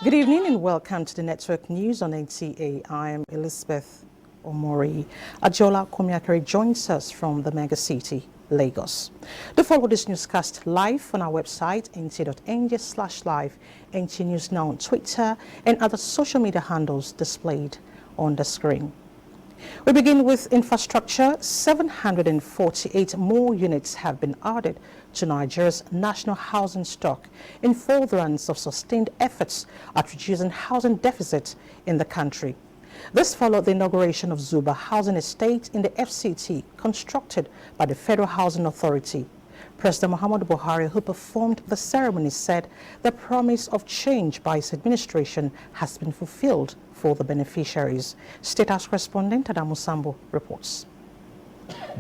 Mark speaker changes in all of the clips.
Speaker 1: Good evening and welcome to the Network News on NTA. I am Elizabeth Omori. Ajola Komiakari joins us from the mega city, Lagos. To follow this newscast live on our website, nta.ng/live, NTA News Now on Twitter and other social media handles displayed on the screen. We begin with infrastructure. 748 more units have been added to Nigeria's national housing stock in furtherance of sustained efforts at reducing housing deficit in the country. This followed the inauguration of Zuba housing estate in the FCT constructed by the Federal Housing Authority. President Muhammadu Buhari, who performed the ceremony, said the promise of change by his administration has been fulfilled for the beneficiaries. State House correspondent Adamu Sambo reports.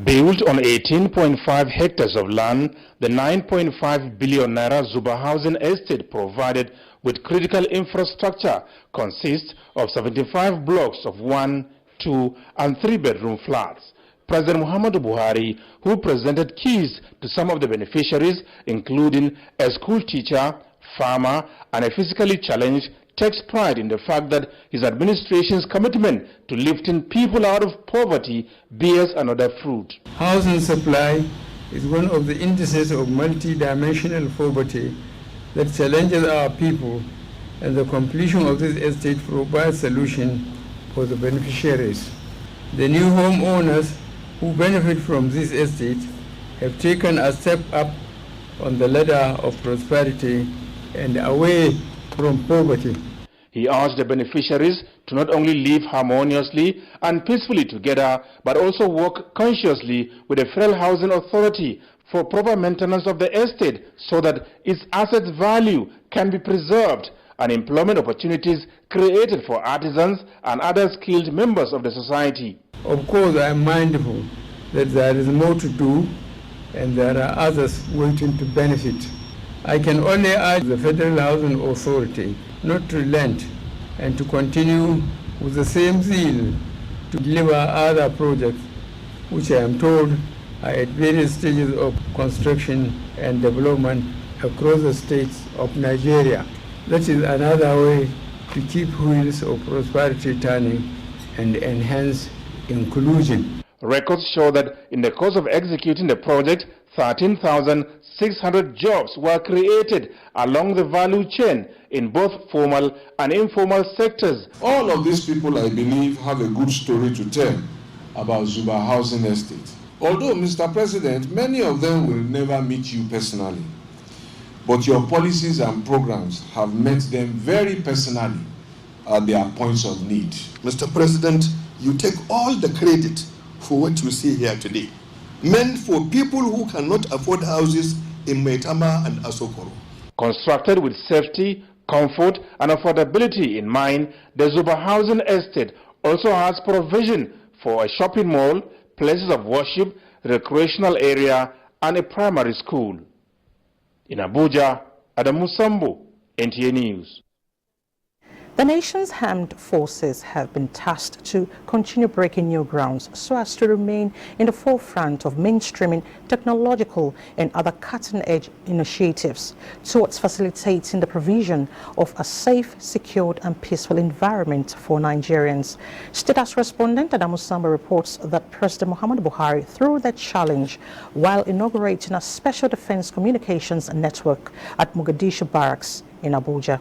Speaker 2: Built on 18.5 hectares of land, the 9.5 billion naira Zuba housing estate provided with critical infrastructure consists of 75 blocks of 1, 2 and 3 bedroom flats. President Muhammadu Buhari, who presented keys to some of the beneficiaries, including a school teacher, farmer and a physically challenged, takes pride in the fact that his administration's commitment to lifting people out of poverty bears another fruit.
Speaker 3: Housing supply is one of the indices of multi-dimensional poverty that challenges our people, and the completion of this estate provides solution for the beneficiaries. The new homeowners who benefit from this estate have taken a step up on the ladder of prosperity and away from poverty.
Speaker 2: He urged the beneficiaries to not only live harmoniously and peacefully together, but also work consciously with the Federal Housing Authority for proper maintenance of the estate so that its asset value can be preserved and employment opportunities created for artisans and other skilled members of the society.
Speaker 3: Of course, I am mindful that there is more to do and there are others waiting to benefit. I can only urge the Federal Housing Authority not to relent and to continue with the same zeal to deliver other projects which I am told are at various stages of construction and development across the states of Nigeria. That is another way to keep wheels of prosperity turning and enhance inclusion.
Speaker 2: Records show that in the course of executing the project, 13,600 jobs were created along the value chain in both formal and informal sectors.
Speaker 4: All of these people, I believe, have a good story to tell about Zuba Housing Estate. Although, Mr. President, many of them will never meet you personally, but your policies and programs have met them very personally at their points of need.
Speaker 5: Mr. President, you take all the credit for what you see here today, meant for people who cannot afford houses in Maitama and Asokoro.
Speaker 2: Constructed with safety, comfort and affordability in mind, the Zuba Housing Estate also has provision for a shopping mall, places of worship, recreational area and a primary school. In Abuja, Adamu Sambo, NTA News.
Speaker 1: The nation's armed forces have been tasked to continue breaking new grounds so as to remain in the forefront of mainstreaming technological and other cutting-edge initiatives towards facilitating the provision of a safe, secured and peaceful environment for Nigerians. State House correspondent Adamu Samba reports that President Muhammadu Buhari threw that challenge while inaugurating a special defense communications network at Mogadishu Barracks in Abuja.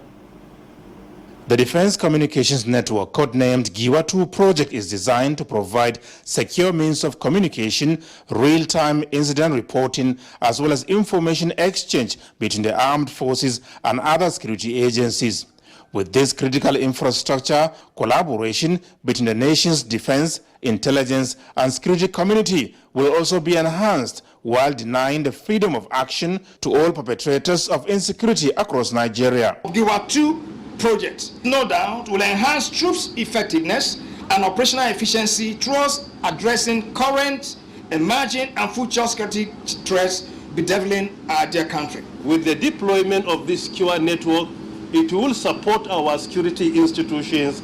Speaker 2: The Defense Communications Network, codenamed Giwa 2 project, is designed to provide secure means of communication, real-time incident reporting, as well as information exchange between the armed forces and other security agencies. With this critical infrastructure, collaboration between the nation's defense, intelligence, and security community will also be enhanced while denying the freedom of action to all perpetrators of insecurity across Nigeria.
Speaker 6: Giwa 2 project, no doubt, will enhance troops' effectiveness and operational efficiency towards addressing current, emerging, and future security threats bedeviling our dear country.
Speaker 7: With the deployment of this secure network, it will support our security institutions,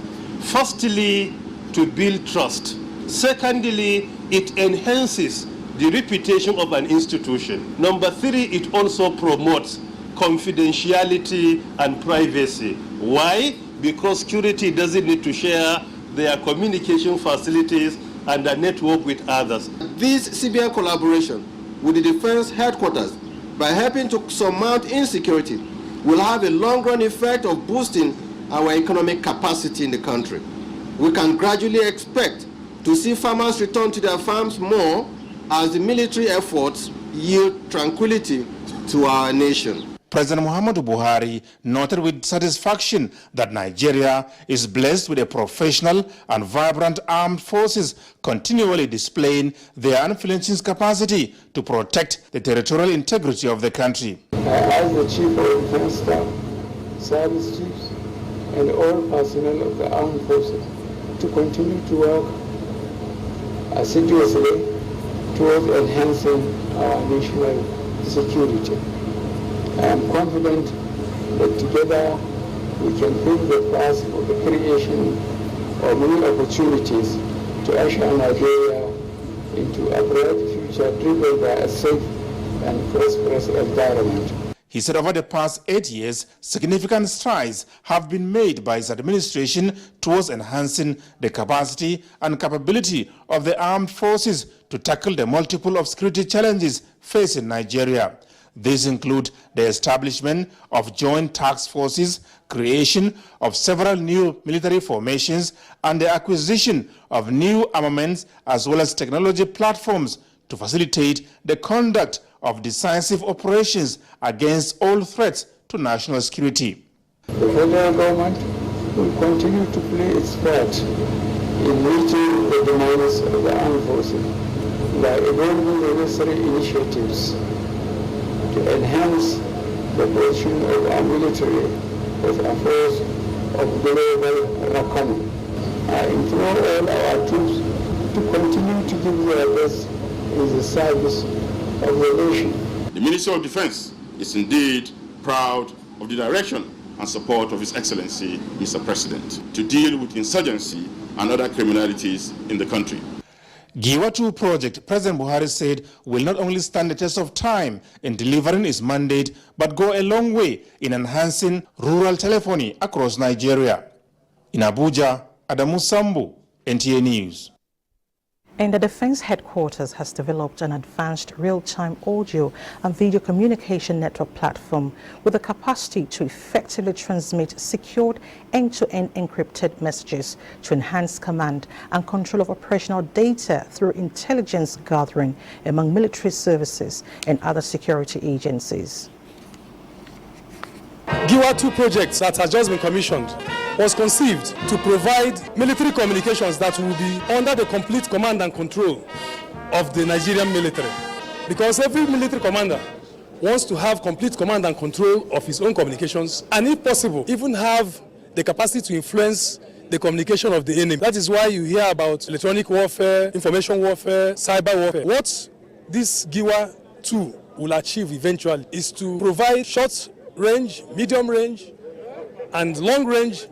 Speaker 7: firstly, to build trust. Secondly, it enhances the reputation of an institution. Number 3, it also promotes confidentiality and privacy. Why? Because security doesn't need to share their communication facilities and their network with others.
Speaker 8: This CBN collaboration with the defense headquarters, by helping to surmount insecurity, will have a long-run effect of boosting our economic capacity in the country. We can gradually expect to see farmers return to their farms more as the military efforts yield tranquility to our nation.
Speaker 2: President Muhammadu Buhari noted with satisfaction that Nigeria is blessed with a professional and vibrant armed forces continually displaying their unflinching capacity to protect the territorial integrity of the country.
Speaker 3: I ask the Chief of Defense Staff, Service Chiefs, and all personnel of the armed forces to continue to work assiduously towards enhancing our national security. I am confident that together we can build the path for the creation of new opportunities to usher Nigeria into a bright future driven by a safe and prosperous environment.
Speaker 2: He said over the past 8 years, significant strides have been made by his administration towards enhancing the capacity and capability of the armed forces to tackle the multiple of security challenges facing Nigeria. These include the establishment of joint task forces, creation of several new military formations, and the acquisition of new armaments as well as technology platforms to facilitate the conduct of decisive operations against all threats to national security.
Speaker 3: The federal government will continue to play its part in meeting the demands of the armed forces by evolving the necessary initiatives to enhance the position of our military as a force of global reckoning. I implore all our troops to continue to give their best in the service of the nation.
Speaker 9: The Ministry of Defense is indeed proud of the direction and support of His Excellency, Mr. President, to deal with insurgency and other criminalities in the country.
Speaker 2: Giwa 2 project, President Buhari said, will not only stand the test of time in delivering its mandate, but go a long way in enhancing rural telephony across Nigeria. In Abuja, Adamu Sambu, NTA News.
Speaker 1: And the Defense Headquarters has developed an advanced real-time audio and video communication network platform with the capacity to effectively transmit secured end-to-end encrypted messages to enhance command and control of operational data through intelligence gathering among military services and other security agencies.
Speaker 10: Giwa 2 project that has just been commissioned was conceived to provide military communications that will be under the complete command and control of the Nigerian military. Because every military commander wants to have complete command and control of his own communications, and if possible, even have the capacity to influence the communication of the enemy. That is why you hear about electronic warfare, information warfare, cyber warfare. What this Giwa 2 will achieve eventually is to provide short range, medium range, and long range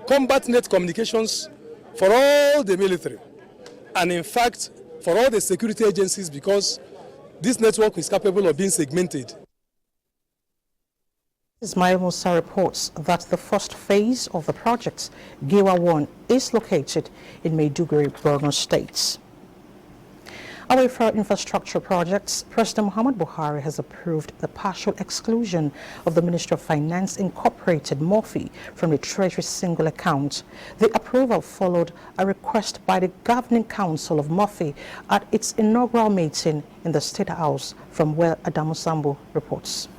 Speaker 10: combat net communications for all the military, and in fact for all the security agencies, because this network is capable of being segmented.
Speaker 1: Ismail Musa reports that the first phase of the project, Giwa 1, is located in Maiduguri, Borno State. Away from infrastructure projects, President Muhammadu Buhari has approved the partial exclusion of the Ministry of Finance Incorporated MOFI from the Treasury single account. The approval followed a request by the Governing Council of MOFI at its inaugural meeting in the State House, from where Adamu Sambu reports.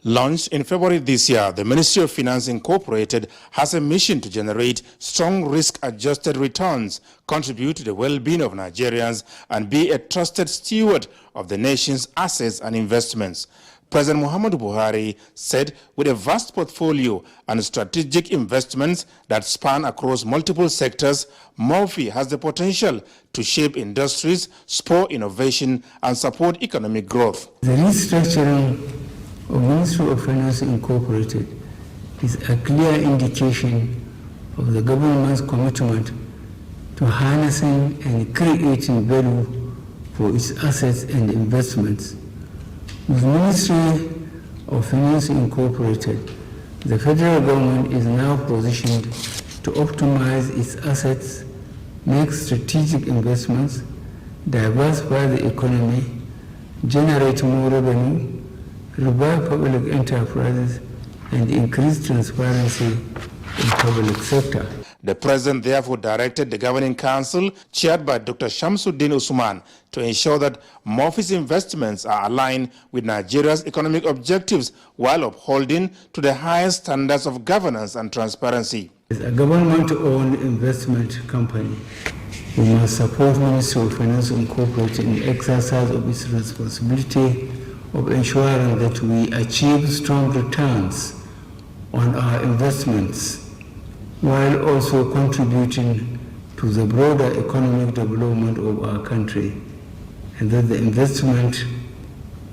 Speaker 2: Launched in February this year, the Ministry of Finance Incorporated has a mission to generate strong risk-adjusted returns, contribute to the well-being of Nigerians, and be a trusted steward of the nation's assets and investments. President Muhammadu Buhari said with a vast portfolio and strategic investments that span across multiple sectors, MOFI has the potential to shape industries, spur innovation, and support economic growth.
Speaker 3: The restructuring of Ministry of Finance Incorporated is a clear indication of the government's commitment to harnessing and creating value for its assets and investments, With Ministry of Finance Incorporated, the federal government is now positioned to optimize its assets, make strategic investments, diversify the economy, generate more revenue, revive public enterprises, and increase transparency in public sector.
Speaker 2: The president therefore directed the governing council, chaired by Dr. Shamsuddin Usman, to ensure that MOFI's investments are aligned with Nigeria's economic objectives while upholding to the highest standards of governance and transparency.
Speaker 3: As a government-owned investment company, we must support Ministry of Finance Incorporated in the exercise of its responsibility of ensuring that we achieve strong returns on our investments, while also contributing to the broader economic development of our country, and that the investment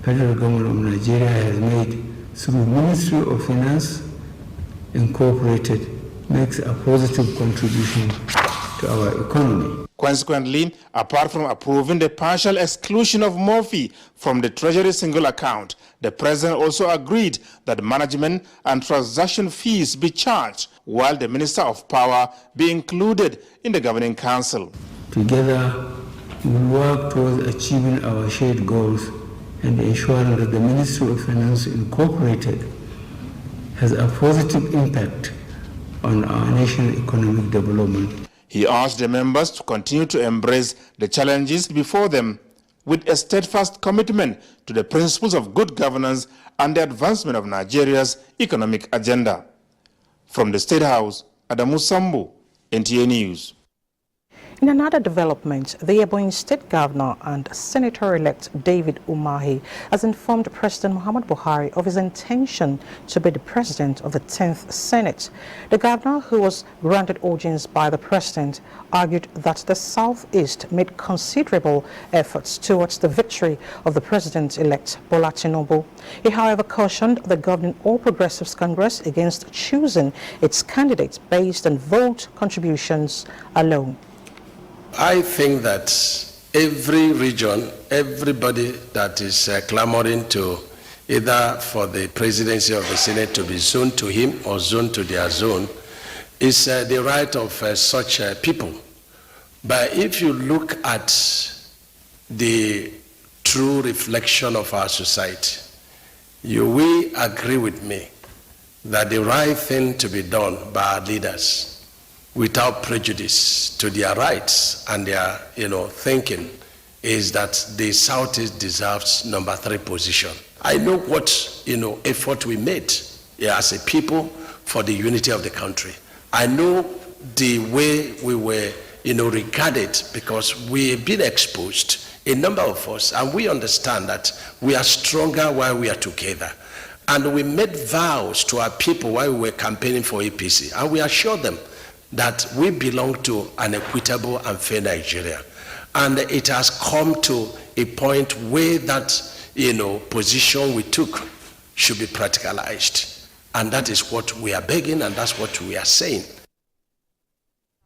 Speaker 3: federal government of Nigeria has made through Ministry of Finance Incorporated makes a positive contribution to our economy.
Speaker 2: Consequently, apart from approving the partial exclusion of MOFI from the Treasury single account, the President also agreed that management and transaction fees be charged, while the Minister of Power be included in the Governing Council.
Speaker 3: Together, we will work towards achieving our shared goals and ensuring that the Ministry of Finance Incorporated has a positive impact on our national economic development.
Speaker 2: He asked the members to continue to embrace the challenges before them with a steadfast commitment to the principles of good governance and the advancement of Nigeria's economic agenda. From the State House, Adamu Sambu, NTA News.
Speaker 1: In another development, the Ebonyi State Governor and Senator-elect David Umahi has informed President Muhammadu Buhari of his intention to be the President of the 10th Senate. The Governor, who was granted audience by the President, argued that the Southeast made considerable efforts towards the victory of the President-elect Bola Tinubu. He, however, cautioned the governing All Progressives Congress against choosing its candidates based on vote contributions alone.
Speaker 11: I think that every region, everybody that is clamoring to either for the presidency of the Senate to be zoned to him or zoned to their zone is the right of such people. But if you look at the true reflection of our society, you will agree with me that the right thing to be done by our leaders without prejudice to their rights and their thinking is that the Southeast deserves number 3 position. I know what effort we made as a people for the unity of the country. I know the way we were regarded because we have been exposed, a number of us, and we understand that we are stronger while we are together. And we made vows to our people while we were campaigning for APC, and we assured them that we belong to an equitable and fair Nigeria. And it has come to a point where that, position we took should be practicalized. And that is what we are begging, and that's what we are saying.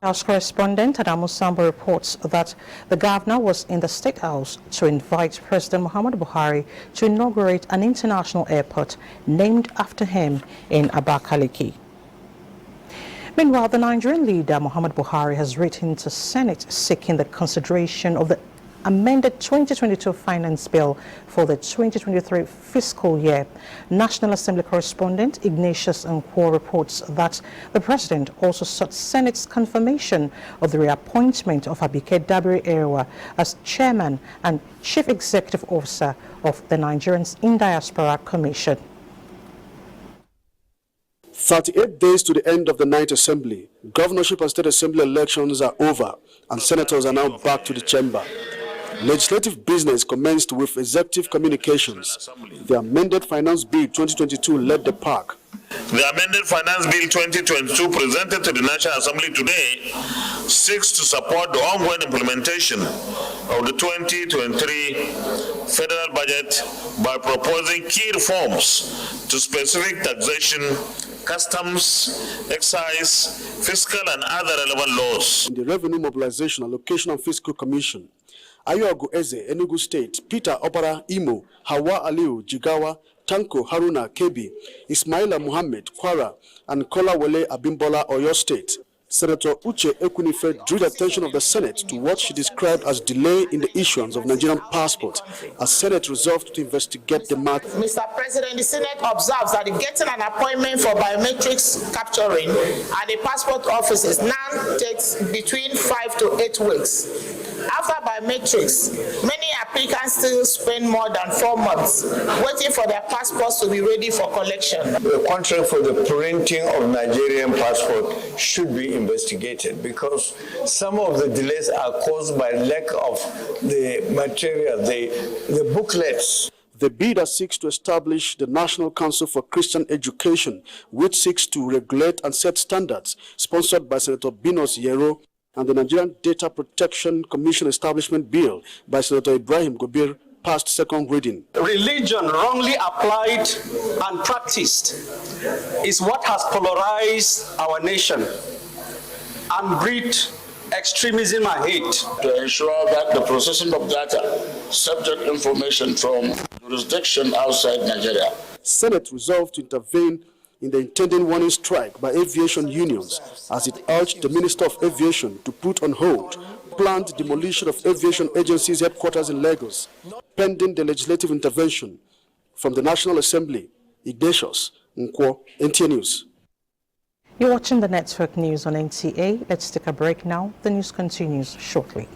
Speaker 1: House correspondent Adamu Sambu reports that the governor was in the State House to invite President Muhammadu Buhari to inaugurate an international airport named after him in Abakaliki. Meanwhile, the Nigerian leader, Muhammadu Buhari, has written to Senate seeking the consideration of the amended 2022 Finance Bill for the 2023 fiscal year. National Assembly correspondent Ignatius Nkwo reports that the President also sought Senate's confirmation of the reappointment of Abike Dabiri-Erewa as Chairman and Chief Executive Officer of the Nigerians in Diaspora Commission.
Speaker 12: 38 days to the end of the 9th Assembly, governorship and state assembly elections are over, and senators are now back to the chamber. Legislative business commenced with executive communications. The amended Finance Bill 2022 led the pack.
Speaker 13: The amended Finance Bill 2022 presented to the National Assembly today seeks to support the ongoing implementation of the 2023 federal budget by proposing key reforms to specific taxation, customs, excise, fiscal and other relevant laws.
Speaker 12: In the Revenue Mobilization, Allocation and Fiscal Commission, Ayogu Eze, Enugu State, Peter Opara, Imo, Hawa Aliu, Jigawa, Tanko Haruna, Kebi, Ismaila Muhammad, Kwara, and Kola Wale Abimbola, Oyo State. Senator Uche Ekwunife drew the attention of the Senate to what she described as delay in the issuance of Nigerian passport, as Senate resolved to investigate the matter.
Speaker 14: Mr. President, the Senate observes that getting an appointment for biometrics capturing at the passport offices now takes between 5 to 8 weeks. After biometrics, many applicants still spend more than 4 months waiting for their passports to be ready for collection.
Speaker 15: The contract for the printing of Nigerian passport should be investigated because some of the delays are caused by lack of the material, the booklets.
Speaker 12: The bidder seeks to establish the National Council for Christian Education, which seeks to regulate and set standards, sponsored by Senator Binos Yero, and the Nigerian Data Protection Commission Establishment Bill by Senator Ibrahim Gobir, passed second reading.
Speaker 16: Religion wrongly applied and practiced is what has polarized our nation and breed extremism and hate.
Speaker 17: To ensure that the processing of data, subject information from jurisdiction outside Nigeria.
Speaker 12: Senate resolved to intervene in the intending warning strike by aviation unions as it urged the Minister of Aviation to put on hold planned demolition of aviation agencies' headquarters in Lagos, pending the legislative intervention from the National Assembly. Ignatius Nkwo, NTA News.
Speaker 1: You're watching the Network News on NTA. Let's take a break now. The news continues shortly.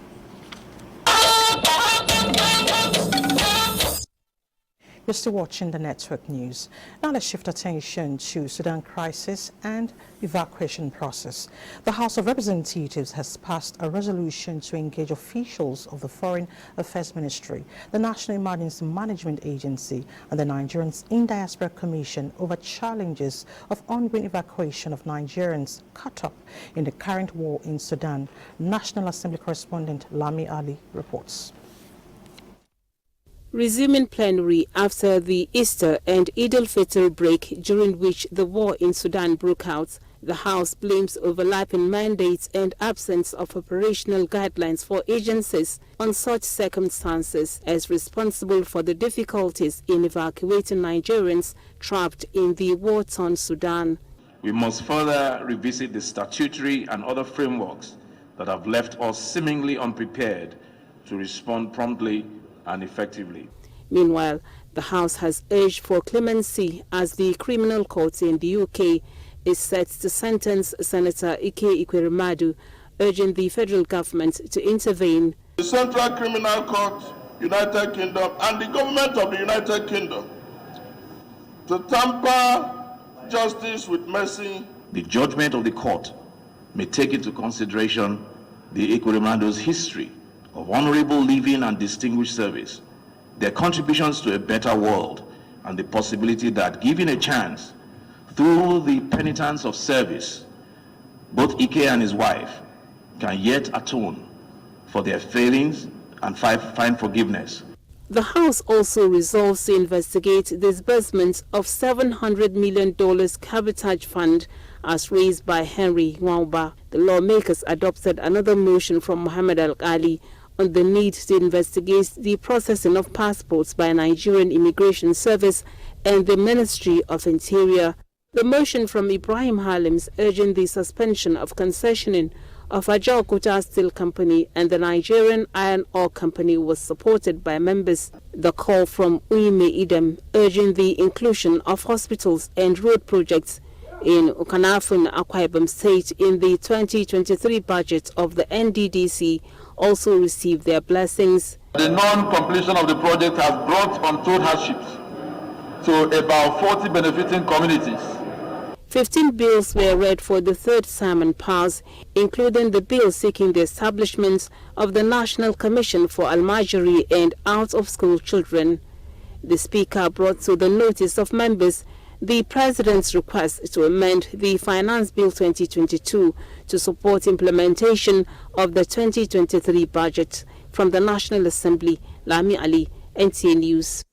Speaker 1: You're still watching the Network News. Now let's shift attention to Sudan crisis and evacuation process. The House of Representatives has passed a resolution to engage officials of the Foreign Affairs Ministry, the National Emergency Management Agency, and the Nigerian in Diaspora Commission over challenges of ongoing evacuation of Nigerians caught up in the current war in Sudan. National Assembly correspondent Lami Ali reports.
Speaker 18: Resuming plenary after the Easter and Eid al-Fitr break, during which the war in Sudan broke out, the House blames overlapping mandates and absence of operational guidelines for agencies on such circumstances as responsible for the difficulties in evacuating Nigerians trapped in the war-torn Sudan.
Speaker 19: We must further revisit the statutory and other frameworks that have left us seemingly unprepared to respond promptly and effectively.
Speaker 18: Meanwhile, the House has urged for clemency as the criminal court in the UK is set to sentence Senator Ike Ikweremadu, urging the federal government to intervene.
Speaker 17: The Central Criminal Court, United Kingdom, and the government of the United Kingdom to tamper justice with mercy.
Speaker 19: The judgment of the court may take into consideration the Ikweremadu's history of honorable living and distinguished service, their contributions to a better world, and the possibility that, given a chance, through the penitence of service, both Ike and his wife can yet atone for their failings and find forgiveness.
Speaker 18: The House also resolves to investigate disbursement of $700 million cabotage fund as raised by Henry Nwauba. The lawmakers adopted another motion from Muhammad Al-Ali on the need to investigate the processing of passports by Nigerian Immigration Service and the Ministry of Interior. The motion from Ibrahim Halims urging the suspension of concessioning of Ajaokuta Steel Company and the Nigerian Iron Ore Company was supported by members. The call from Uime Idem urging the inclusion of hospitals and road projects in Okanafun, Akwa Ibom State in the 2023 budget of the NDDC also received their blessings.
Speaker 17: The non-completion of the project has brought untold hardships to about 40 benefiting communities.
Speaker 18: 15 bills were read for the third sermon pass, including the bill seeking the establishment of the National Commission for Almajiri and Out-of-School Children. The Speaker brought to the notice of members the President's request to amend the Finance Bill 2022 to support implementation of the 2023 budget. From the National Assembly, Lami Ali, NTA News.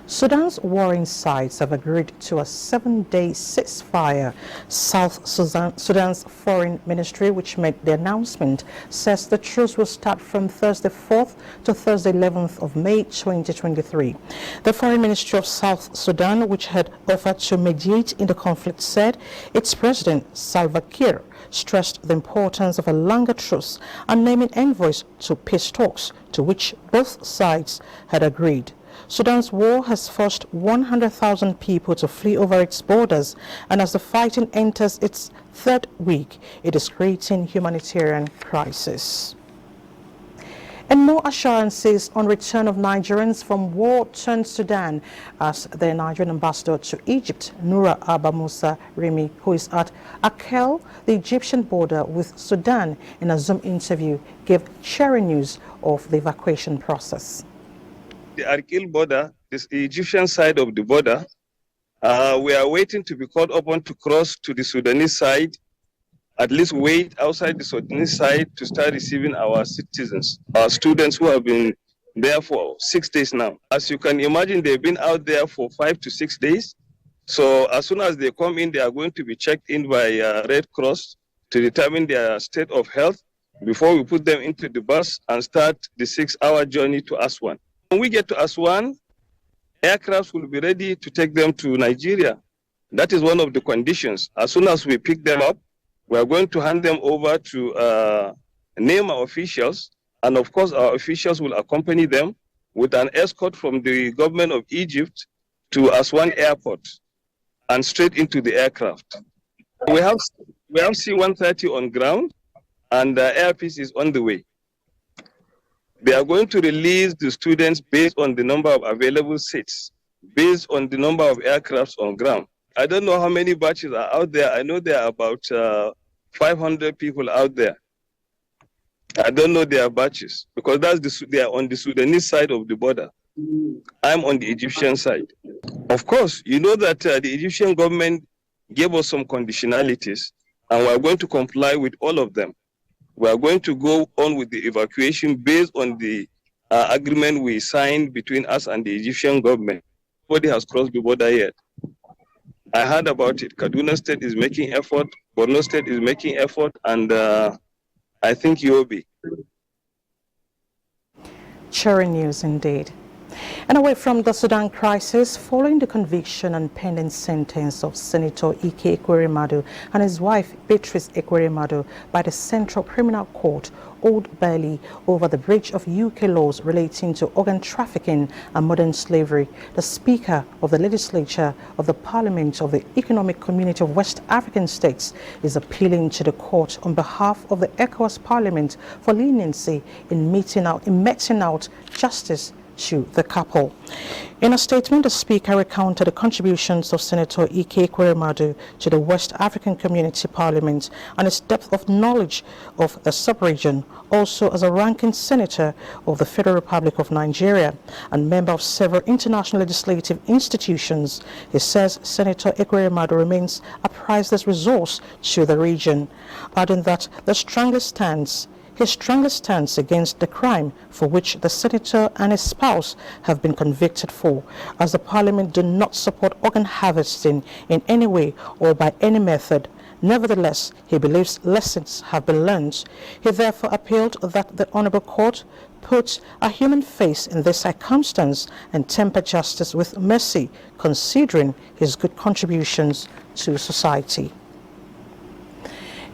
Speaker 1: Sudan's warring sides have agreed to a 7-day ceasefire. South Sudan's foreign ministry, which made the announcement, says the truce will start from Thursday 4th to Thursday 11th of May 2023. The foreign ministry of South Sudan, which had offered to mediate in the conflict, said its president, Salva Kiir, stressed the importance of a longer truce and naming envoys to peace talks, to which both sides had agreed. Sudan's war has forced 100,000 people to flee over its borders, and as the fighting enters its third week, it is creating humanitarian crisis. And more assurances on return of Nigerians from war-torn Sudan as the Nigerian ambassador to Egypt, Noura Abba Musa Remi, who is at Akel, the Egyptian border with Sudan, in a Zoom interview, gave cheering news of the evacuation process.
Speaker 20: The Arkil border, this Egyptian side of the border, we are waiting to be called upon to cross to the Sudanese side, at least wait outside the Sudanese side to start receiving our citizens, our students who have been there for 6 days now. As you can imagine, they've been out there for 5 to 6 days. So as soon as they come in, they are going to be checked in by Red Cross to determine their state of health before we put them into the bus and start the 6-hour journey to Aswan. When we get to Aswan, aircrafts will be ready to take them to Nigeria. That is one of the conditions. As soon as we pick them up, we are going to hand them over to name our officials, and of course our officials will accompany them with an escort from the government of Egypt to Aswan airport and straight into the aircraft. We have C-130 on ground, and the Air Peace is on the way. They are going to release the students based on the number of available seats, based on the number of aircrafts on ground. I don't know how many batches are out there. I know there are about 500 people out there. I don't know their batches because they are on the Sudanese side of the border. I'm on the Egyptian side. Of course, you know that the Egyptian government gave us some conditionalities, and we are going to comply with all of them. We are going to go on with the evacuation based on the agreement we signed between us and the Egyptian government. Nobody has crossed the border yet. I heard about it. Kaduna State is making effort, Borno State is making effort, and I think Yobe.
Speaker 1: Cheering news indeed. And away from the Sudan crisis, following the conviction and pending sentence of Senator Ike Ekweremadu and his wife Beatrice Ekweremadu by the Central Criminal Court, Old Bailey, over the breach of UK laws relating to organ trafficking and modern slavery, the Speaker of the Legislature of the Parliament of the Economic Community of West African States is appealing to the court on behalf of the ECOWAS Parliament for leniency in meting out justice to the couple. In a statement, the Speaker recounted the contributions of Senator Ike Ekweremadu to the West African Community Parliament and his depth of knowledge of the sub-region, also as a ranking senator of the Federal Republic of Nigeria and member of several international legislative institutions. He says Senator Ekweremadu remains a priceless resource to the region, adding that his strongest stance against the crime for which the senator and his spouse have been convicted for, as the parliament do not support organ harvesting in any way or by any method. Nevertheless, he believes lessons have been learned. He therefore appealed that the Honorable Court put a human face in this circumstance and temper justice with mercy, considering his good contributions to society.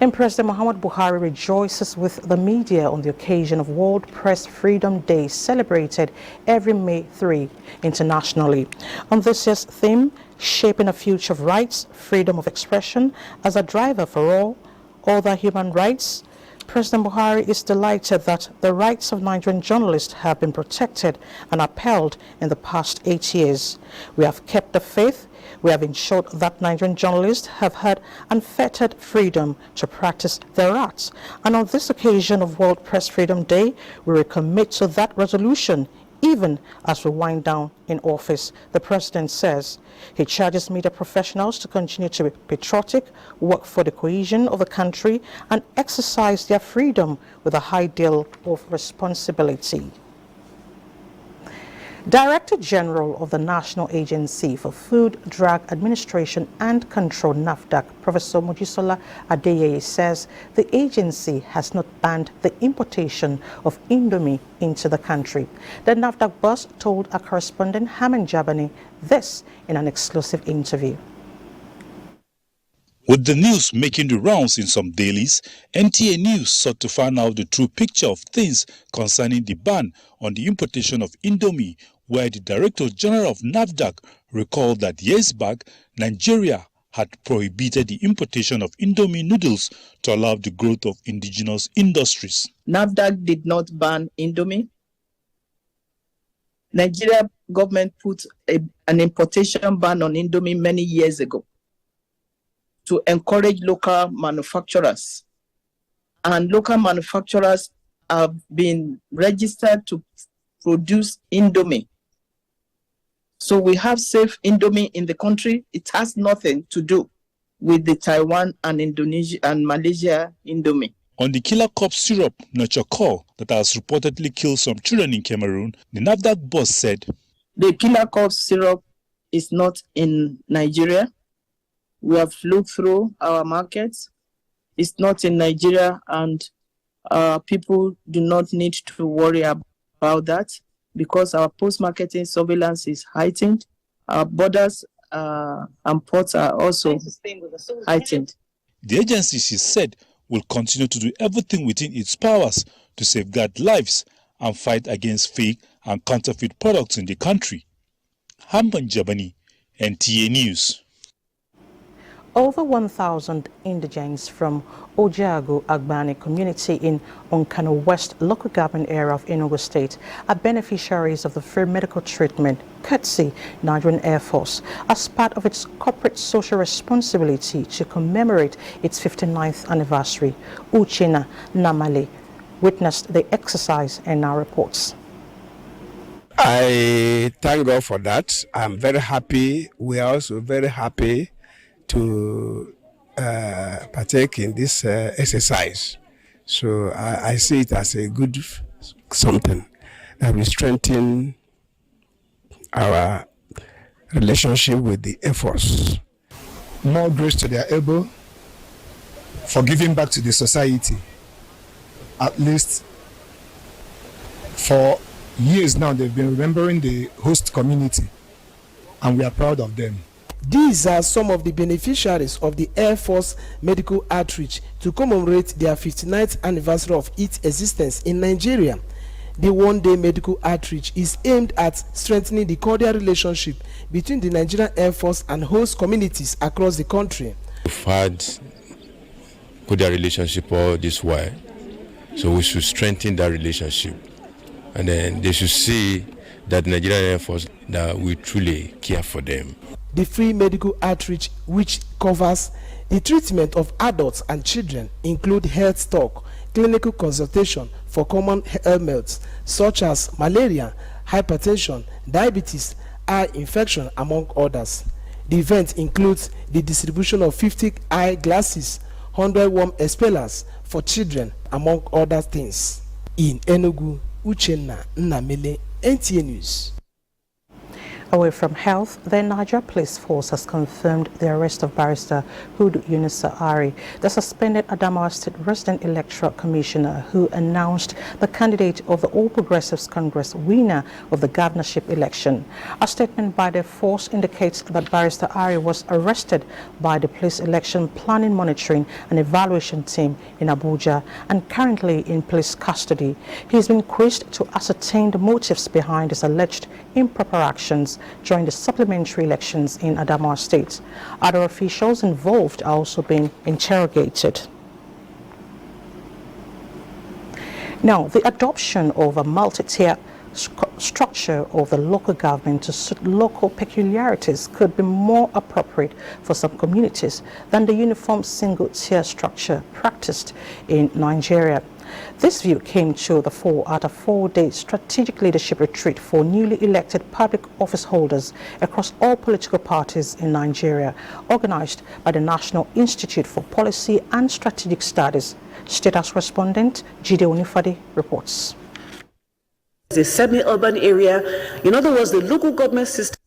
Speaker 1: And President Muhammad Buhari rejoices with the media on the occasion of World Press Freedom Day, celebrated every May 3 internationally. On this year's theme, Shaping a Future of Rights, Freedom of Expression as a Driver for All Other Human Rights, President Buhari is delighted that the rights of Nigerian journalists have been protected and upheld in the past 8 years. We have kept the faith. We have ensured that Nigerian journalists have had unfettered freedom to practice their arts. And on this occasion of World Press Freedom Day, we recommit to that resolution even as we wind down in office, the president says. He charges media professionals to continue to be patriotic, work for the cohesion of the country, and exercise their freedom with a high deal of responsibility. Director General of the National Agency for Food, Drug Administration and Control, NAFDAC, Professor Mojisola Adeyeye, says the agency has not banned the importation of Indomie into the country. The NAFDAC boss told our correspondent Haman Jabani this in an exclusive interview.
Speaker 21: With the news making the rounds in some dailies, NTA News sought to find out the true picture of things concerning the ban on the importation of Indomie, where the Director General of NAFDAC recalled that years back, Nigeria had prohibited the importation of Indomie noodles to allow the growth of indigenous industries.
Speaker 22: NAFDAC did not ban Indomie. Nigeria government put an importation ban on Indomie many years ago to encourage local manufacturers. And local manufacturers have been registered to produce Indomie. So we have safe Indomie in the country. It has nothing to do with the Taiwan and Indonesia and Malaysia Indomie.
Speaker 21: On the killer cough syrup, Nochocol, that has reportedly killed some children in Cameroon, the NAFDAC boss said,
Speaker 22: the killer cough syrup is not in Nigeria. We have looked through our markets. It's not in Nigeria, and people do not need to worry about that because our post-marketing surveillance is heightened. Our borders and ports are also heightened.
Speaker 21: The agency, she said, will continue to do everything within its powers to safeguard lives and fight against fake and counterfeit products in the country. Hamban Jabani, NTA News.
Speaker 1: Over 1,000 indigents from Ojago Agbani community in Onkano West local government area of Enugu State are beneficiaries of the free medical treatment courtesy Nigerian Air Force as part of its corporate social responsibility to commemorate its 59th anniversary. Uchenna Namale witnessed the exercise and now reports.
Speaker 23: I thank God for that. I'm very happy. We are also very happy to partake in this exercise. So I see it as a good something that will strengthen our relationship with the Air Force.
Speaker 24: More grace to their elbow for giving back to the society. At least for years now, they've been remembering the host community, and we are proud of them.
Speaker 25: These are some of the beneficiaries of the Air Force Medical Outreach to commemorate their 59th anniversary of its existence in Nigeria. The one-day medical outreach is aimed at strengthening the cordial relationship between the Nigerian Air Force and host communities across the country.
Speaker 26: We've had cordial relationship all this while, so we should strengthen that relationship. And then they should see that Nigerian Air Force, that we truly care for them.
Speaker 25: The free medical outreach, which covers the treatment of adults and children, include health talk, clinical consultation for common ailments such as malaria, hypertension, diabetes, eye infection, among others. The event includes the distribution of 50 eye glasses, 100 worm expellers for children, among other things. In Enugu, Uchenna Namele, NTA News.
Speaker 1: Away from health, the Niger Police Force has confirmed the arrest of Barrister Hudu Yunusa Ari, the suspended Adamawa State Resident Electoral Commissioner who announced the candidate of the All Progressives Congress winner of the governorship election. A statement by the force indicates that Barrister Ari was arrested by the police election planning, monitoring and evaluation team in Abuja and currently in police custody. He has been quizzed to ascertain the motives behind his alleged improper actions during the supplementary elections in Adamawa State. Other officials involved are also being interrogated. Now, the adoption of a multi-tier structure of the local government to suit local peculiarities could be more appropriate for some communities than the uniform single-tier structure practiced in Nigeria. This view came to the fore at a 4-day strategic leadership retreat for newly elected public office holders across all political parties in Nigeria, organized by the National Institute for Policy and Strategic Studies. State House correspondent Jide Onifade reports.
Speaker 4: a semi-urban area. In other words, the local government system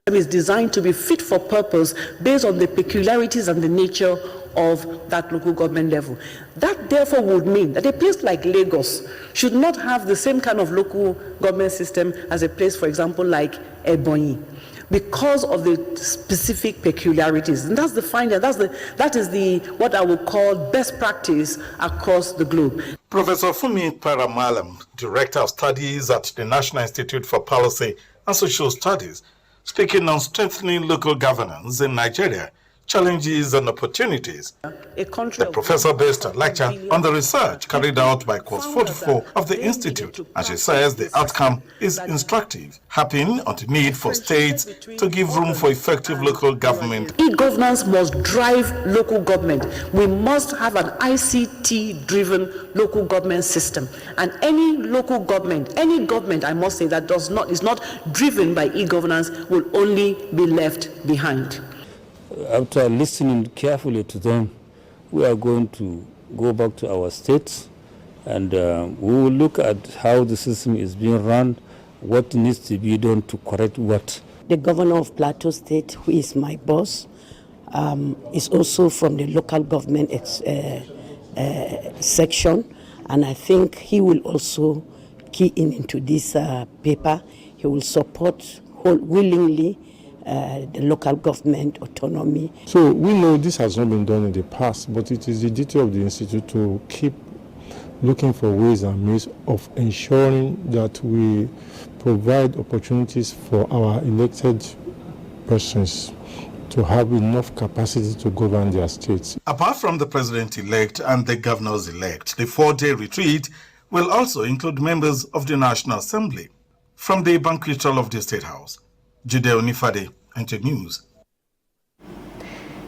Speaker 4: is designed to be fit for purpose based on the peculiarities and the nature of that local government level. That therefore would mean that a place like Lagos should not have the same kind of local government system as a place, for example, like Ebonyi, because of the specific peculiarities. And that's the finding, that is the what I would call best practice across the globe.
Speaker 5: Professor Fumi Paramalam, Director of Studies at the National Institute for Policy and Social Studies, speaking on strengthening local governance in Nigeria, challenges and opportunities. The professor based a lecture on the research carried out by course 44 of the Institute, and she says the outcome is instructive, harping on the need for states to give room for effective local government.
Speaker 4: E-governance must drive local government. We must have an ICT-driven local government system. And any local government, any government, I must say, that is not driven by e-governance will only be left behind.
Speaker 6: After listening carefully to them, we are going to go back to our states and we will look at how the system is being run, what needs to be done to correct what.
Speaker 7: The governor of Plateau State, who is my boss, is also from the local government section, and I think he will also key into this paper. He will support willingly the local government autonomy.
Speaker 8: So we know this has not been done in the past, but it is the duty of the Institute to keep looking for ways and means of ensuring that we provide opportunities for our elected persons to have enough capacity to govern their states.
Speaker 5: Apart from the president-elect and the governors-elect, the 4-day retreat will also include members of the National Assembly. From the banquet hall of the State House, Jide Onifade, NTA News.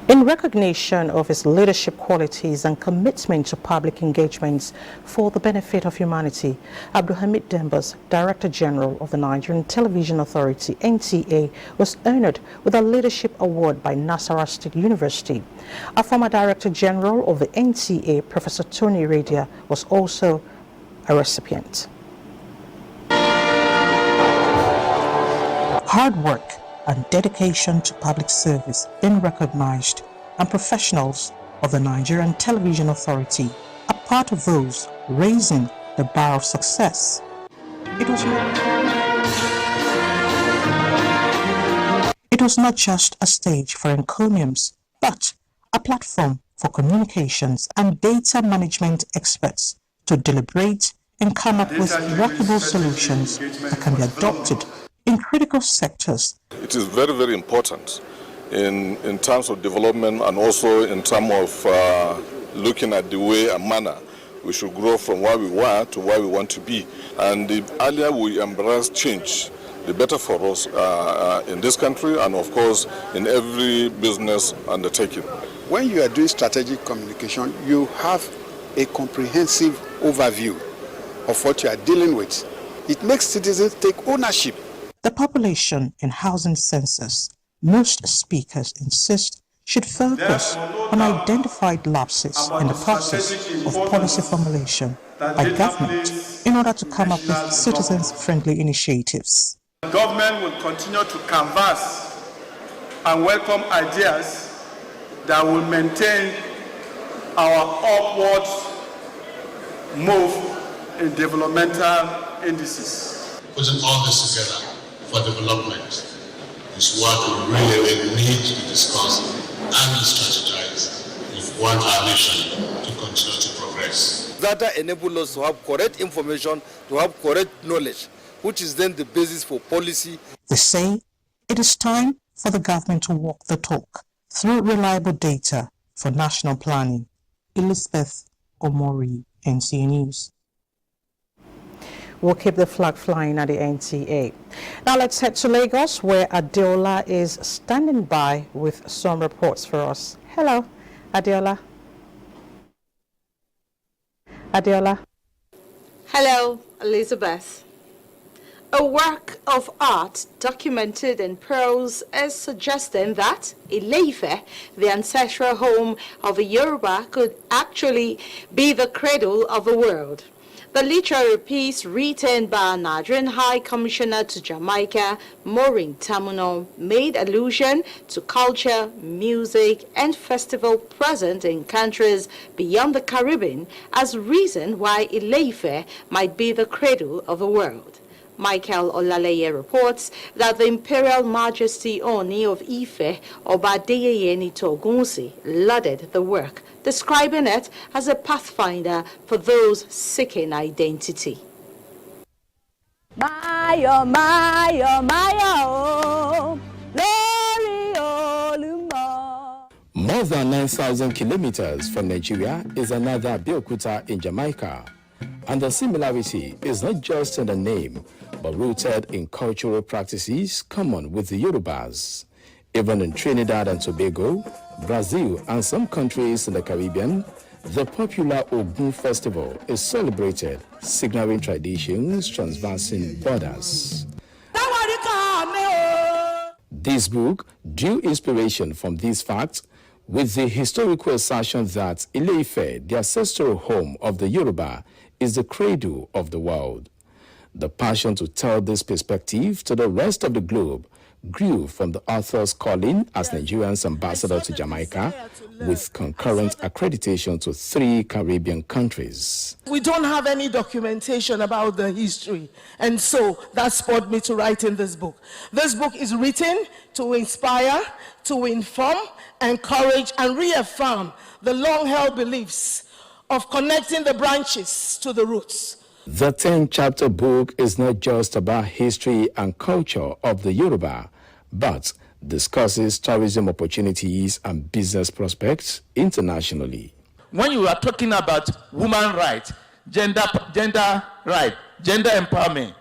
Speaker 1: In recognition of his leadership qualities and commitment to public engagements for the benefit of humanity, Abdulhamid Dembas, Director General of the Nigerian Television Authority, NTA, was honored with a leadership award by Nasarawa State University. A former Director General of the NTA, Professor Tony Radia, was also a recipient. Hard work and dedication to public service being recognized, and professionals of the Nigerian Television Authority are part of those raising the bar of success. It was not just a stage for encomiums, but a platform for communications and data management experts to deliberate and come up with workable solutions that can be adopted in critical sectors.
Speaker 9: It is very, very important in terms of development and also in terms of looking at the way and manner we should grow from where we were to where we want to be. And the earlier we embrace change, the better for us in this country and of course in every business undertaking.
Speaker 27: When you are doing strategic communication, you have a comprehensive overview of what you are dealing with. It makes citizens take ownership.
Speaker 1: The population and housing census, most speakers insist, should focus on identified lapses in the process of policy formulation by government in order to come up with citizens-friendly initiatives.
Speaker 28: The government will continue to canvass and welcome ideas that will maintain our upward move in developmental indices.
Speaker 29: Putting all this together for development is what we really need to discuss and strategize if we want our nation to continue to progress.
Speaker 27: Data enable us to have correct information, to have correct knowledge, which is then the basis for policy.
Speaker 1: They say it is time for the government to walk the talk through reliable data for national planning. Elizabeth Omori, NTA News. We'll keep the flag flying at the NTA. Now let's head to Lagos, where Adeola is standing by with some reports for us. Hello, Adeola. Adeola.
Speaker 30: Hello, Elizabeth. A work of art documented in prose is suggesting that Ile-Ife, the ancestral home of the Yoruba, could actually be the cradle of the world. The literary piece written by Nigerian High Commissioner to Jamaica, Maureen Tamuno, made allusion to culture, music, and festival present in countries beyond the Caribbean as reason why Ile-Ife might be the cradle of the world. Michael Olaleye reports that the Imperial Majesty Oni of Ife, Oba Adeyeye Nitogunsi, lauded the work, describing it as a pathfinder for those seeking identity.
Speaker 2: Mayo, Mayo, Mayo, Lori Olumo.
Speaker 3: More than 9,000 kilometers from Nigeria is another Abeokuta in Jamaica. And the similarity is not just in the name, but rooted in cultural practices common with the Yorubas. Even in Trinidad and Tobago, Brazil, and some countries in the Caribbean, the popular Ogun festival is celebrated, signaling traditions transversing borders. This book drew inspiration from these facts, with the historical assertion that Ile-Ife, the ancestral home of the Yoruba, is the cradle of the world. The passion to tell this perspective to the rest of the globe grew from the author's calling as Nigerian's ambassador to Jamaica, with concurrent accreditation to 3 Caribbean countries.
Speaker 25: We don't have any documentation about the history, and so that spurred me to write in this book. This book is written to inspire, to inform, encourage, and reaffirm the long-held beliefs of connecting the branches to the roots.
Speaker 3: The 10-chapter book is not just about history and culture of the Yoruba, but discusses tourism opportunities and business prospects internationally.
Speaker 10: When you are talking about woman rights, gender right, gender empowerment,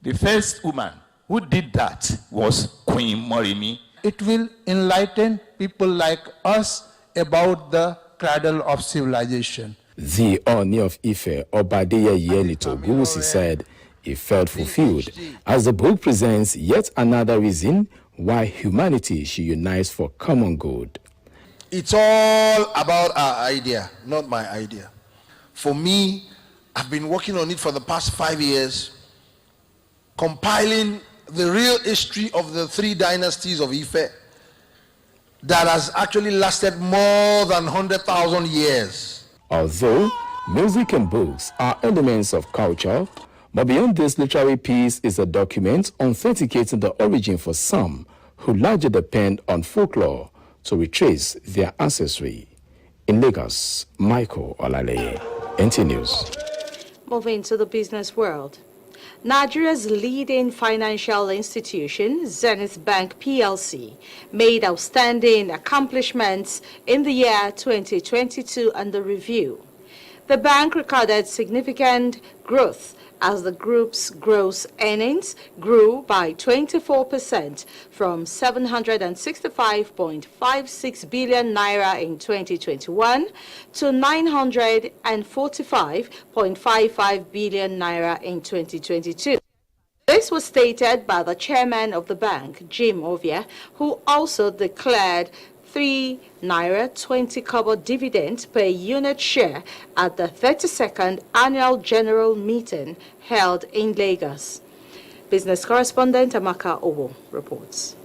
Speaker 10: the first woman who did that was Queen Morimi.
Speaker 11: It will enlighten people like us about the cradle of civilization.
Speaker 3: The Oni of Ife, Oba Adeyeye Nitogunsi, said he felt fulfilled as the book presents yet another reason why humanity should unite for common good.
Speaker 11: It's all about our idea, not my idea. For me, I've been working on it for the past 5 years, compiling the real history of the 3 dynasties of Ife that has actually lasted more than 100,000 years.
Speaker 3: Although music and books are elements of culture, but beyond this literary piece is a document authenticating the origin for some who largely depend on folklore to retrace their ancestry. In Lagos, Michael Olaleye, NTA News.
Speaker 30: Moving to the business world. Nigeria's leading financial institution, Zenith Bank PLC, made outstanding accomplishments in the year 2022 under review. The bank recorded significant growth as the group's gross earnings grew by 24% from 765.56 billion naira in 2021 to 945.55 billion naira in 2022. This was stated by the chairman of the bank, Jim Ovia, who also declared 3 naira 20 kobo dividend per unit share at the 32nd annual general meeting held in Lagos. Business correspondent Amaka Owo reports.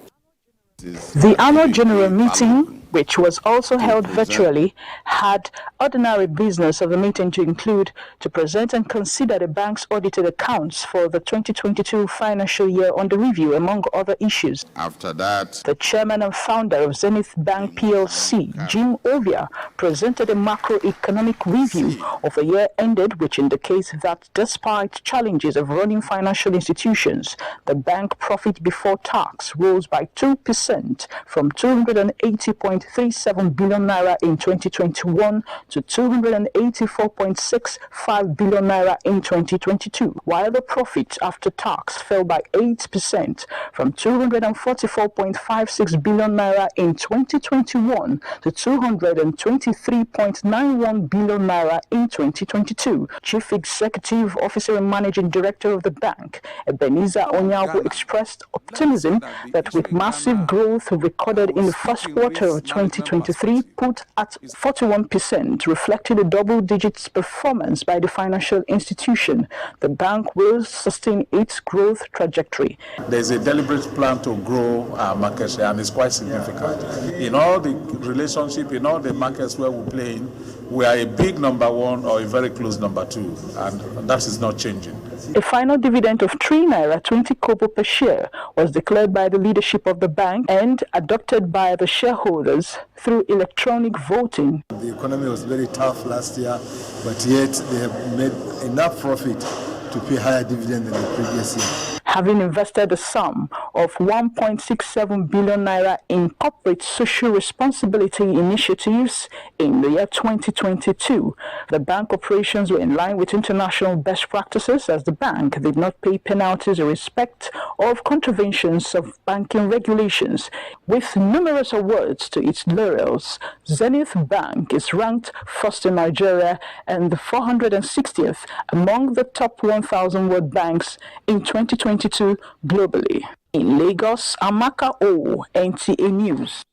Speaker 12: The annual general meeting, which was also held virtually, had ordinary business of the meeting to include to present and consider the bank's audited accounts for the 2022 financial year under review, among other issues.
Speaker 13: After that,
Speaker 12: the chairman and founder of Zenith Bank PLC, Jim Ovia, presented a macroeconomic review of the year ended, which indicates that despite challenges of running financial institutions, the bank profit before tax rose by 2% from 280.37 billion naira in 2021 to 284.65 billion naira in 2022, while the profit after tax fell by 8% from 244.56 billion naira in 2021 to 223.91 billion naira in 2022. Chief Executive Officer and Managing Director of the bank, Ebenezer Onyago, expressed optimism that with massive growth recorded in the first quarter of 2023 put at 41%, reflecting a double-digit performance by the financial institution. The bank will sustain its growth trajectory.
Speaker 28: There's a deliberate plan to grow our market share, and it's quite significant. In all the relationship, in all the markets where we play in, we are a big number one or a very close number two, and that is not changing.
Speaker 12: A final dividend of 3 naira 20 kobo per share was declared by the leadership of the bank and adopted by the shareholders through electronic voting.
Speaker 13: The economy was very tough last year, but yet they have made enough profit to pay higher dividend than the previous year.
Speaker 12: Having invested a sum of 1.67 billion naira in corporate social responsibility initiatives in the year 2022, the bank operations were in line with international best practices, as the bank did not pay penalties in respect of contraventions of banking regulations. With numerous awards to its laurels, Zenith Bank is ranked first in Nigeria and the 460th among the top 1,000 world banks in 2022 globally. In Lagos, Amaka O, NTA News.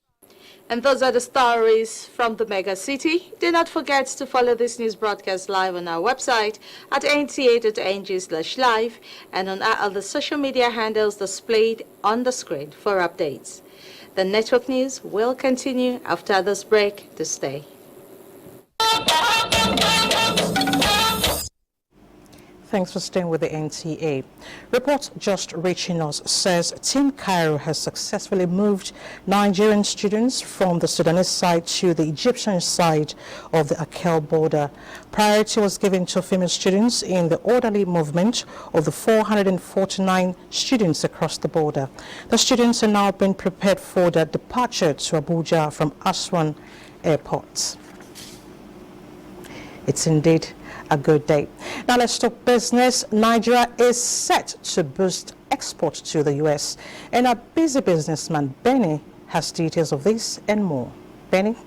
Speaker 30: And those are the stories from the mega city. Do not forget to follow this news broadcast live on our website at nta.ng/live and on our other social media handles displayed on the screen for updates. The network news will continue after this break. To stay.
Speaker 1: Thanks for staying with the NTA. Report just reaching us says Team Cairo has successfully moved Nigerian students from the Sudanese side to the Egyptian side of the Akel border. Priority was given to female students in the orderly movement of the 449 students across the border. The students are now being prepared for their departure to Abuja from Aswan Airport. It's indeed a good day. Now let's talk business. Nigeria is set to boost exports to the U.S. And our busy businessman, Benny, has details of this and more. Benny?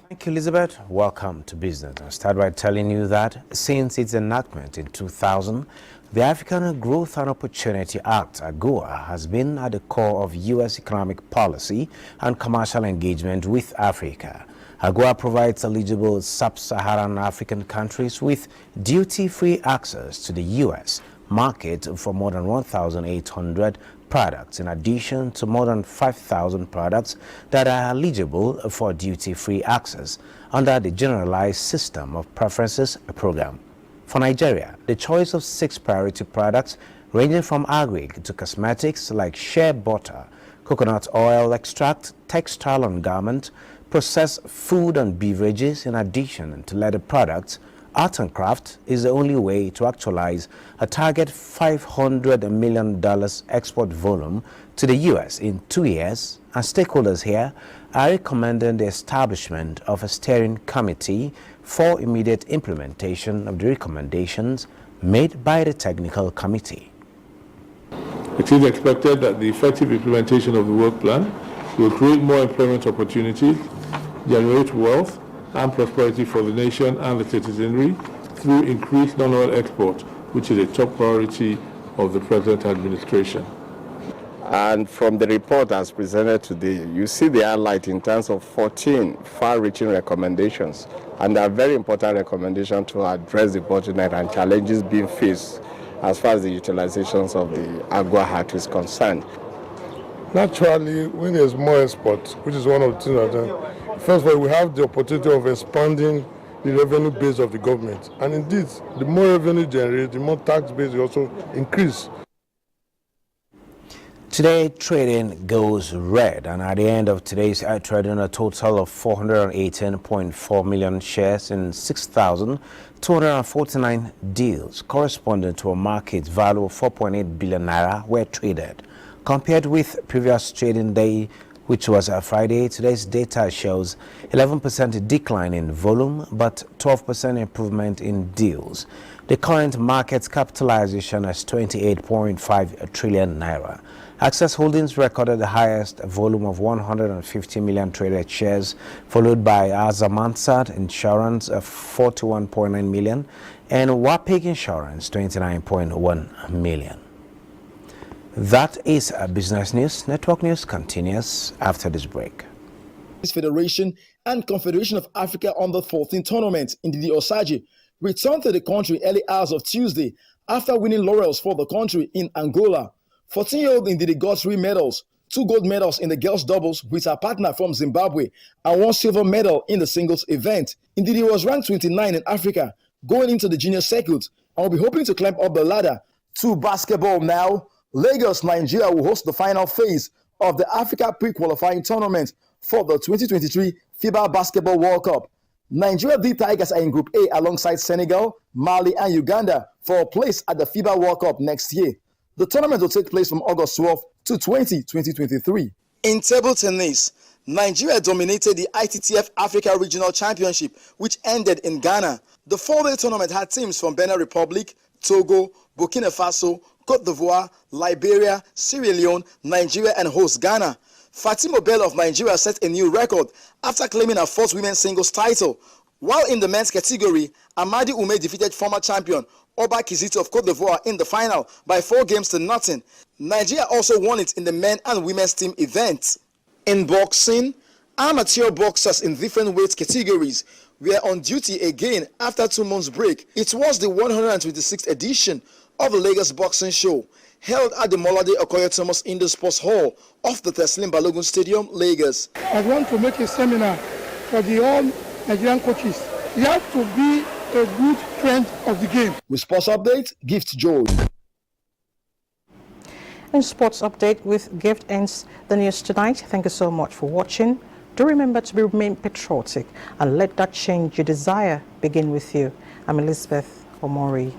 Speaker 14: Thank you, Elizabeth. Welcome to Business. I'll start by telling you that since its enactment in 2000, the African Growth and Opportunity Act, AGOA, has been at the core of U.S. economic policy and commercial engagement with Africa. AGOA provides eligible sub-Saharan African countries with duty-free access to the U.S. market for more than 1,800 products, in addition to more than 5,000 products that are eligible for duty-free access under the Generalized System of Preferences program. For Nigeria, the choice of 6 priority products ranging from agri to cosmetics like shea butter, coconut oil extract, textile and garment, processed food and beverages, in addition to leather products, art and craft is the only way to actualize a target $500 million export volume to the U.S. in 2 years, and stakeholders here are recommending the establishment of a steering committee for immediate implementation of the recommendations made by the technical committee.
Speaker 8: It is expected that the effective implementation of the work plan will create more employment opportunities, generate wealth and prosperity for the nation and the citizenry through increased non-oil export, which is a top priority of the present administration.
Speaker 15: And from the report as presented today, you see the highlight in terms of 14 far-reaching recommendations, and they are very important recommendations to address the bottleneck and challenges being faced as far as the utilizations of the AGOA Act is concerned.
Speaker 8: Naturally, when there's more export, which is one of the things I've done, first of all, we have the opportunity of expanding the revenue base of the government. And indeed, the more revenue generated, the more tax base will also increase.
Speaker 14: Today, trading goes red, and at the end of today's trading, a total of 418.4 million shares in 6,249 deals, corresponding to a market value of 4.8 billion naira, were traded. Compared with previous trading day, which was Friday, today's data shows 11% decline in volume, but 12% improvement in deals. The current market capitalization is 28.5 trillion naira. Access Holdings recorded the highest volume of 150 million traded shares, followed by Azamansat Insurance of 41.9 million and Wapik Insurance 29.1 million. That is Business News. Network News continues after this break.
Speaker 16: Federation and Confederation of Africa Under-14 tournament in the Osaji returned to the country early hours of Tuesday after winning laurels for the country in Angola. 14-year-old Ndidi got 3 medals, 2 gold medals in the girls' doubles with her partner from Zimbabwe and 1 silver medal in the singles event. Ndidi was ranked 29 in Africa going into the junior circuit and will be hoping to climb up the ladder. To basketball now, Lagos, Nigeria will host the final phase of the Africa pre-qualifying tournament for the 2023 FIBA Basketball World Cup. Nigeria D Tigers are in Group A alongside Senegal, Mali, and Uganda for a place at the FIBA World Cup next year. The tournament will take place from August 12 to 20, 2023. In table tennis, Nigeria dominated the ITTF Africa Regional Championship, which ended in Ghana. The 4-day tournament had teams from Benin Republic, Togo, Burkina Faso, Cote d'Ivoire, Liberia, Sierra Leone, Nigeria, and host Ghana. Fatima Bell of Nigeria set a new record after claiming her 4th women's singles title. While in the men's category, Amadi Ume defeated former champion Oba Kizito of Cote d'Ivoire in the final by 4 games to nothing. Nigeria also won it in the men and women's team events. In boxing, amateur boxers in different weight categories were on duty again after 2 months break. It was the 126th edition of the Lagos Boxing Show, held at the Molade Okoye Thomas Indoor Sports Hall of the Teslim Balogun Stadium, Lagos.
Speaker 17: I want to make a seminar for the all Nigerian coaches. You have to be a good friend of the game.
Speaker 16: With Sports Update, Gift George.
Speaker 1: And Sports Update with Gift ends the news tonight. Thank you so much for watching. Do remember to remain patriotic and let that change you desire begin with you. I'm Elizabeth Omori.